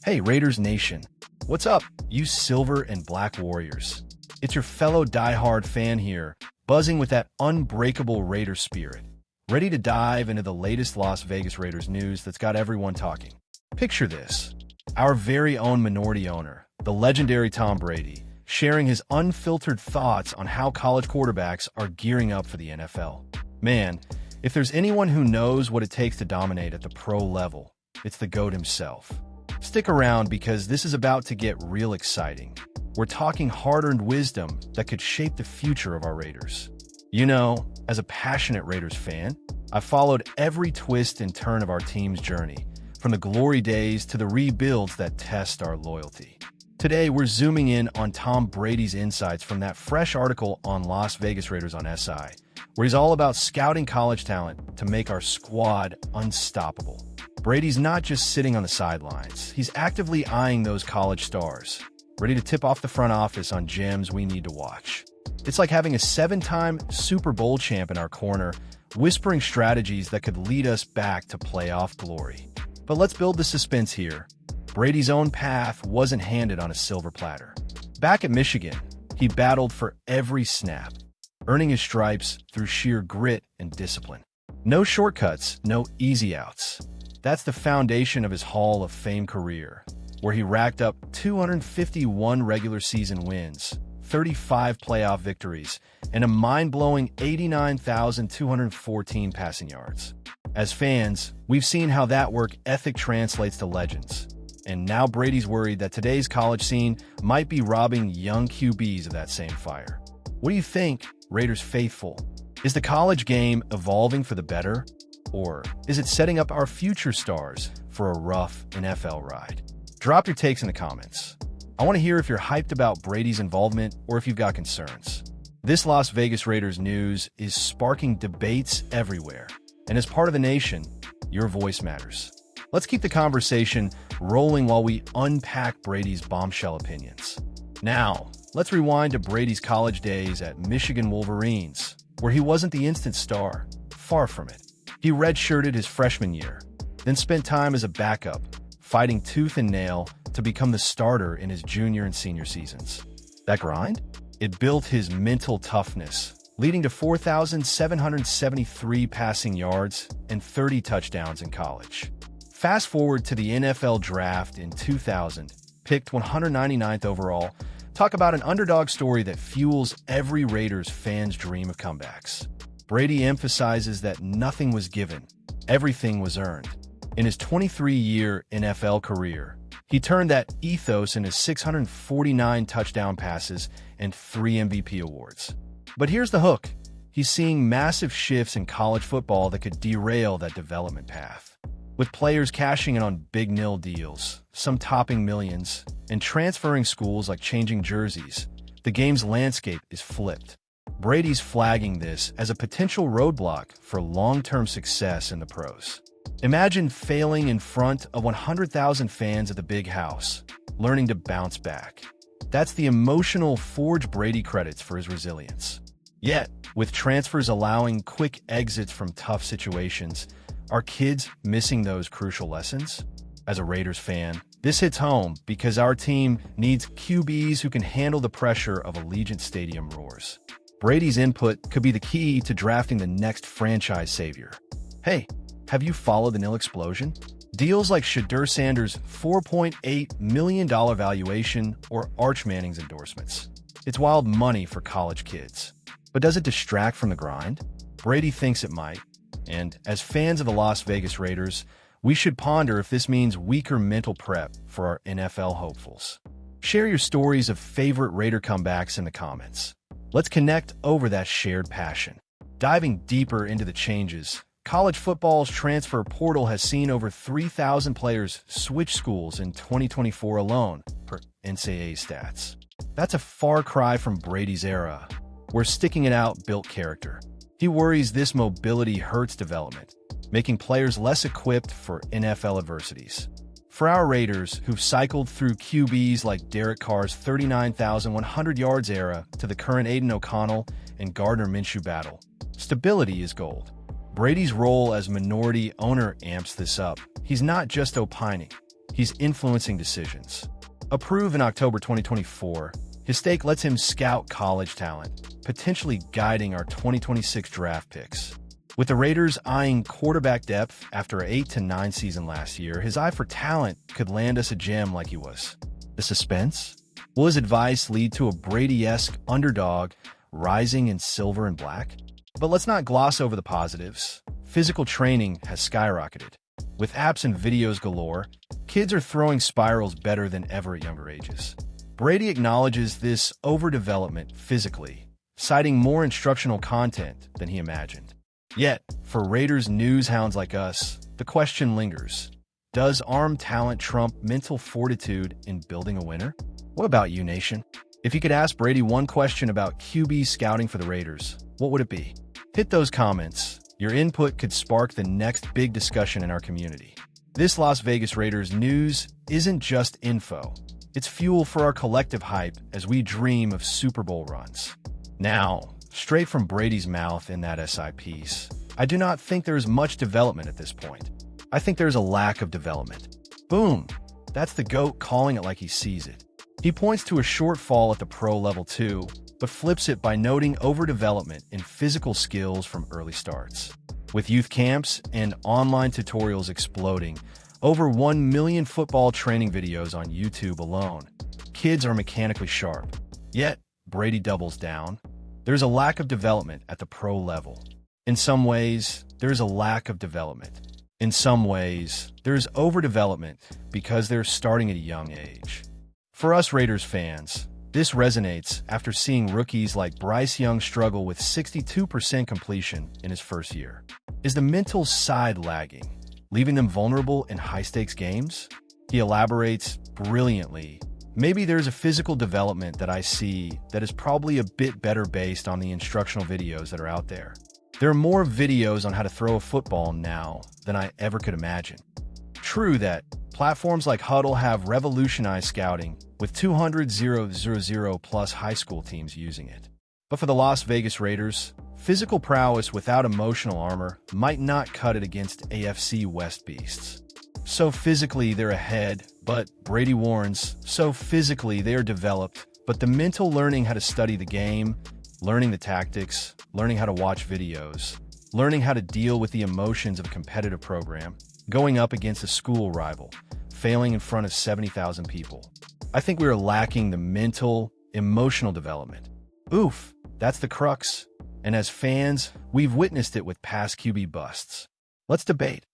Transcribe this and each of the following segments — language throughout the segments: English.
Hey, Raiders Nation. What's up, you silver and black warriors? It's your fellow diehard fan here, buzzing with that unbreakable Raider spirit, ready to dive into the latest Las Vegas Raiders news that's got everyone talking. Picture this. Our very own minority owner, the legendary Tom Brady, sharing his unfiltered thoughts on how college quarterbacks are gearing up for the NFL. Man, if there's anyone who knows what it takes to dominate at the pro level, it's the GOAT himself. Stick around because this is about to get real exciting. We're talking hard-earned wisdom that could shape the future of our Raiders. You know, as a passionate Raiders fan, I've followed every twist and turn of our team's journey, from the glory days to the rebuilds that test our loyalty. Today, we're zooming in on Tom Brady's insights from that fresh article on Las Vegas Raiders on SI, where he's all about scouting college talent to make our squad unstoppable. Brady's not just sitting on the sidelines. He's actively eyeing those college stars, ready to tip off the front office on gems we need to watch. It's like having a seven-time Super Bowl champ in our corner, whispering strategies that could lead us back to playoff glory. But let's build the suspense here. Brady's own path wasn't handed on a silver platter. Back at Michigan, he battled for every snap, earning his stripes through sheer grit and discipline. No shortcuts, no easy outs. That's the foundation of his Hall of Fame career, where he racked up 251 regular season wins, 35 playoff victories, and a mind-blowing 89,214 passing yards. As fans, we've seen how that work ethic translates to legends. And now Brady's worried that today's college scene might be robbing young QBs of that same fire. What do you think, Raiders faithful? Is the college game evolving for the better? Or is it setting up our future stars for a rough NFL ride? Drop your takes in the comments. I want to hear if you're hyped about Brady's involvement or if you've got concerns. This Las Vegas Raiders news is sparking debates everywhere. And as part of the nation, your voice matters. Let's keep the conversation rolling while we unpack Brady's bombshell opinions. Now, let's rewind to Brady's college days at Michigan Wolverines, where he wasn't the instant star. Far from it. He redshirted his freshman year, then spent time as a backup, fighting tooth and nail to become the starter in his junior and senior seasons. That grind? It built his mental toughness, leading to 4,773 passing yards and 30 touchdowns in college. Fast forward to the NFL draft in 2000, picked 199th overall. Talk about an underdog story that fuels every Raiders fan's dream of comebacks. Brady emphasizes that nothing was given, everything was earned. In his 23-year NFL career, he turned that ethos into 649 touchdown passes and 3 MVP awards. But here's the hook. He's seeing massive shifts in college football that could derail that development path. With players cashing in on big nil deals, some topping millions, and transferring schools like changing jerseys, the game's landscape is flipped. Brady's flagging this as a potential roadblock for long-term success in the pros. Imagine failing in front of 100,000 fans at the big house, learning to bounce back. That's the emotional forge Brady credits for his resilience. Yet, with transfers allowing quick exits from tough situations, are kids missing those crucial lessons? As a Raiders fan, this hits home because our team needs QBs who can handle the pressure of Allegiant Stadium roars. Brady's input could be the key to drafting the next franchise savior. Hey, have you followed the nil explosion? Deals like Shadur Sanders' $4.8 million valuation or Arch Manning's endorsements. It's wild money for college kids. But does it distract from the grind? Brady thinks it might. And as fans of the Las Vegas Raiders, we should ponder if this means weaker mental prep for our NFL hopefuls. Share your stories of favorite Raider comebacks in the comments. Let's connect over that shared passion. Diving deeper into the changes, college football's transfer portal has seen over 3,000 players switch schools in 2024 alone, per NCAA stats. That's a far cry from Brady's era, where sticking it out built character. He worries this mobility hurts development, making players less equipped for NFL adversities. For our Raiders, who've cycled through QBs like Derek Carr's 39,100 yards era to the current Aiden O'Connell and Gardner Minshew battle, stability is gold. Brady's role as minority owner amps this up. He's not just opining. he's influencing decisions. Approved in October 2024, his stake lets him scout college talent, potentially guiding our 2026 draft picks. With the Raiders eyeing quarterback depth after an 8-9 season last year, his eye for talent could land us a gem like he was. The suspense? Will his advice lead to a Brady-esque underdog rising in silver and black? But let's not gloss over the positives. Physical training has skyrocketed. With apps and videos galore, kids are throwing spirals better than ever at younger ages. Brady acknowledges this overdevelopment physically, citing more instructional content than he imagined. Yet, for Raiders news hounds like us, the question lingers. Does arm talent trump mental fortitude in building a winner? What about you, Nation? If you could ask Brady one question about QB scouting for the Raiders, what would it be? Hit those comments. Your input could spark the next big discussion in our community. This Las Vegas Raiders news isn't just info. It's fuel for our collective hype as we dream of Super Bowl runs. Now, straight from Brady's mouth in that SI piece, I do not think there is much development at this point. I think there's a lack of development. Boom! That's the GOAT calling it like he sees it. He points to a shortfall at the pro level too, but flips it by noting overdevelopment in physical skills from early starts. With youth camps and online tutorials exploding, over 1 million football training videos on YouTube alone, kids are mechanically sharp. Yet, Brady doubles down. There's a lack of development at the pro level. In some ways, there's a lack of development. In some ways, there's overdevelopment because they're starting at a young age. For us Raiders fans, this resonates after seeing rookies like Bryce Young struggle with 62% completion in his first year. Is the mental side lagging, leaving them vulnerable in high-stakes games? He elaborates brilliantly. Maybe there's a physical development that I see that is probably a bit better based on the instructional videos that are out there. There are more videos on how to throw a football now than I ever could imagine. True that platforms like Huddle have revolutionized scouting, with 200,000 plus high school teams using it. But for the Las Vegas Raiders, physical prowess without emotional armor might not cut it against AFC West beasts. So physically they're ahead, but Brady warns, so physically they are developed, but the mental learning how to study the game, learning the tactics, learning how to watch videos, learning how to deal with the emotions of a competitive program, going up against a school rival, failing in front of 70,000 people. I think we are lacking the mental, emotional development. Oof, that's the crux. And as fans, we've witnessed it with past QB busts. Let's debate.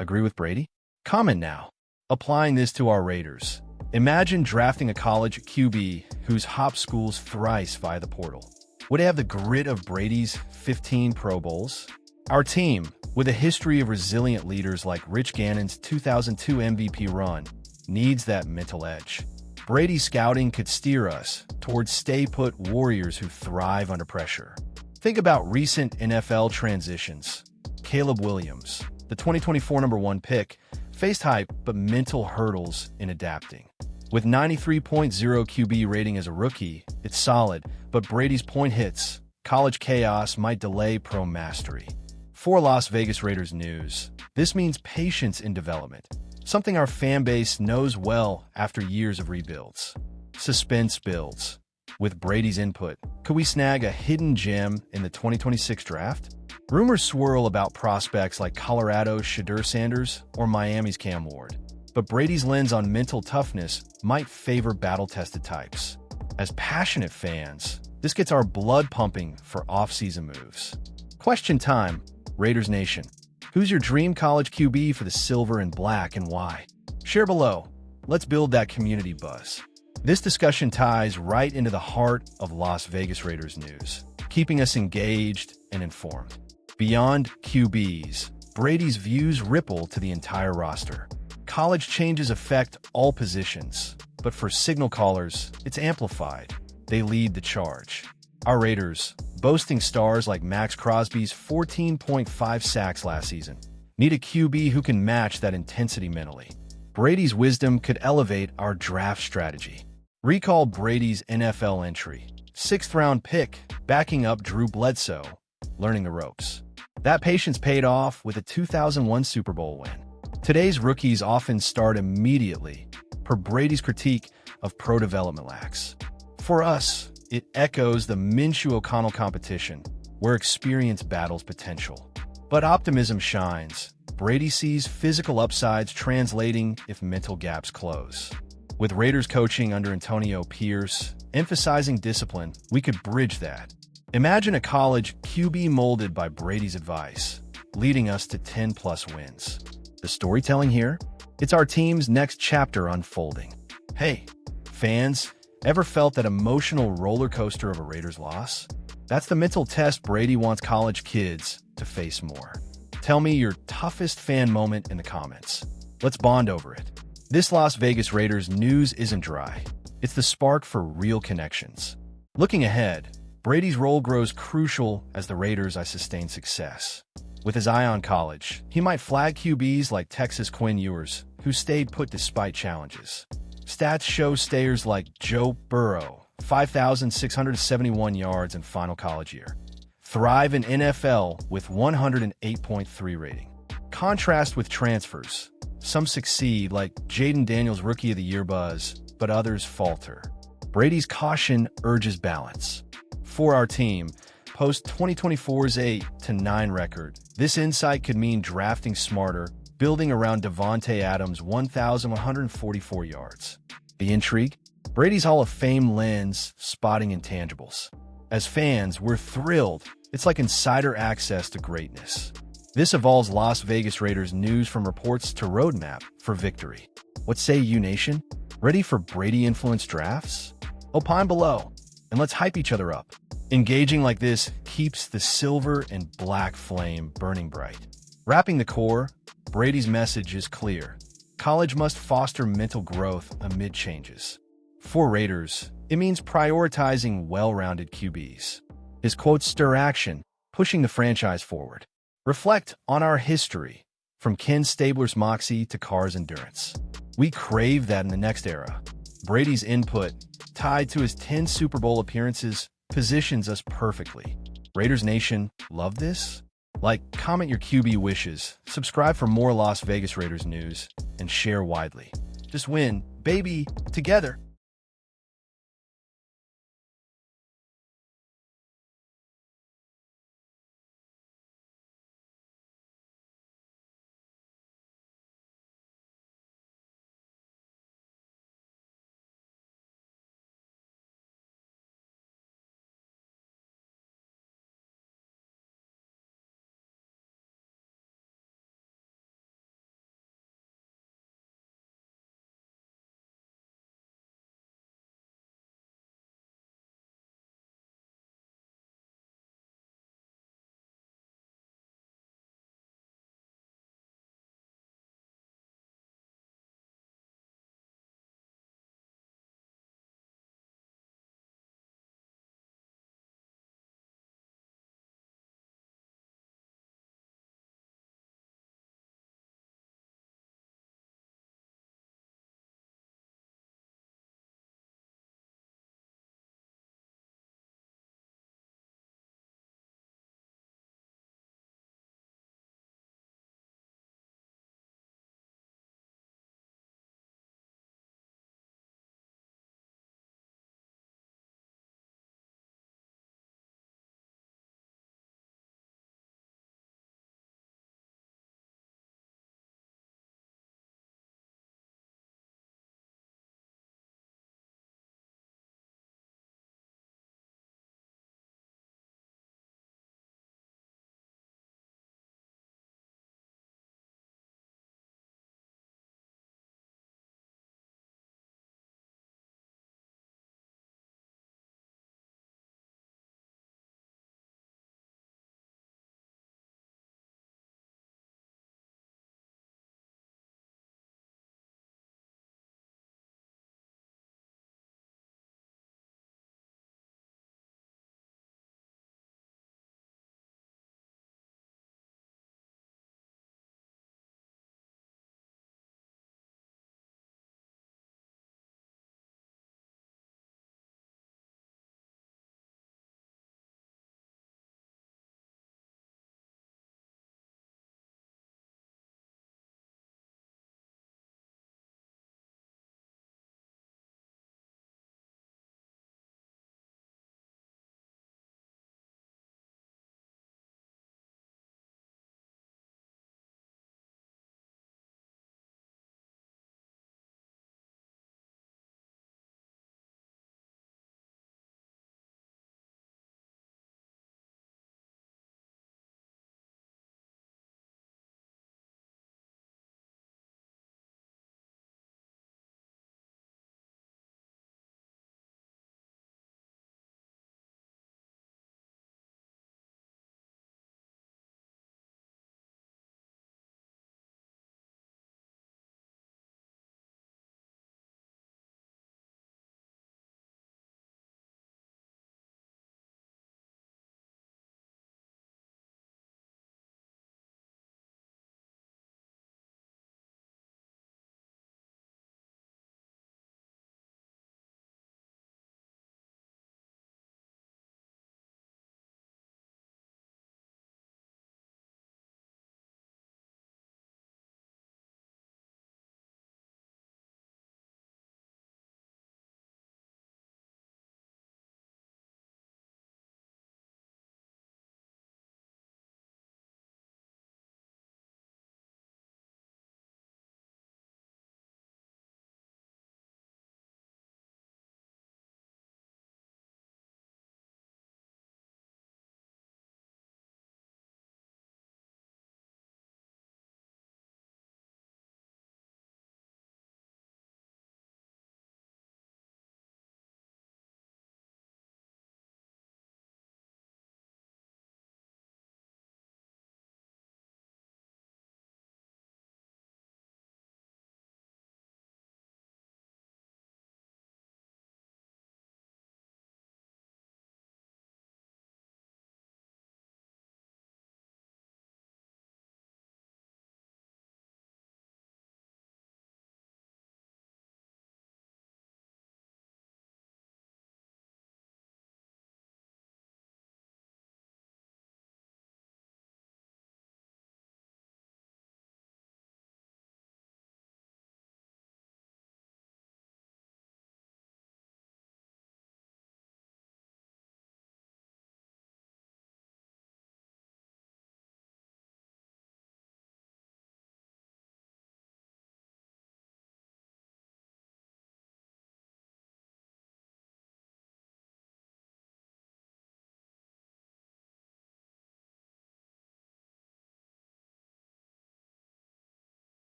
Agree with Brady? Comment now. Applying this to our Raiders. Imagine drafting a college QB whose hop schools thrice via the portal. Would it have the grit of Brady's 15 Pro Bowls? Our team, with a history of resilient leaders like Rich Gannon's 2002 MVP run, needs that mental edge. Brady's scouting could steer us towards stay-put warriors who thrive under pressure. Think about recent NFL transitions. Caleb Williams, the 2024 #1 pick, faced hype but mental hurdles in adapting. With 93.0 QB rating as a rookie, it's solid, but Brady's point hits, college chaos might delay pro mastery. For Las Vegas Raiders news, this means patience in development, something our fan base knows well after years of rebuilds. Suspense builds. With Brady's input, could we snag a hidden gem in the 2026 draft? Rumors swirl about prospects like Colorado's Shedeur Sanders or Miami's Cam Ward, but Brady's lens on mental toughness might favor battle-tested types. As passionate fans, this gets our blood pumping for off-season moves. Question time, Raiders Nation. Who's your dream college QB for the silver and black and why? Share below. Let's build that community buzz. This discussion ties right into the heart of Las Vegas Raiders news, keeping us engaged and informed. Beyond QBs, Brady's views ripple to the entire roster. College changes affect all positions, but for signal callers, it's amplified. They lead the charge. Our Raiders, boasting stars like Max Crosby's 14.5 sacks last season, need a QB who can match that intensity mentally. Brady's wisdom could elevate our draft strategy. Recall Brady's NFL entry, 6th-round pick, backing up Drew Bledsoe, learning the ropes. That patience paid off with a 2001 Super Bowl win. Today's rookies often start immediately, per Brady's critique of pro development lacks. For us, it echoes the Minshew-O'Connell competition, where experience battles potential. But optimism shines. Brady sees physical upsides translating if mental gaps close. With Raiders coaching under Antonio Pierce, emphasizing discipline, we could bridge that. Imagine a college QB molded by Brady's advice, leading us to 10-plus wins. The storytelling here? It's our team's next chapter unfolding. Hey, fans, ever felt that emotional roller coaster of a Raiders loss? That's the mental test Brady wants college kids to face more. Tell me your toughest fan moment in the comments. Let's bond over it. This Las Vegas Raiders news isn't dry. It's the spark for real connections. Looking ahead, Brady's role grows crucial as the Raiders sustain success. With his eye on college, he might flag QBs like Texas Quinn Ewers, who stayed put despite challenges. Stats show stayers like Joe Burrow, 5,671 yards in final college year, thrive in NFL with 108.3 rating. Contrast with transfers. Some succeed like Jaden Daniels' Rookie of the Year buzz, but others falter. Brady's caution urges balance. For our team, post 2024's 8-9 record, this insight could mean drafting smarter, building around Devontae Adams' 1,144 yards. The intrigue? Brady's Hall of Fame lens, spotting intangibles. As fans, we're thrilled. It's like insider access to greatness. This evolves Las Vegas Raiders news from reports to roadmap for victory. What say you, nation? Ready for Brady-influenced drafts? Opine below, and let's hype each other up. Engaging like this keeps the silver and black flame burning bright. Wrapping the core, Brady's message is clear. College must foster mental growth amid changes. For Raiders, it means prioritizing well-rounded QBs. His quotes stir action, pushing the franchise forward. Reflect on our history, from Ken Stabler's moxie to Carr's endurance. We crave that in the next era. Brady's input, tied to his 10 Super Bowl appearances, positions us perfectly. Raiders Nation, love this? Like, comment your QB wishes, subscribe for more Las Vegas Raiders news, and share widely. Just win, baby, together.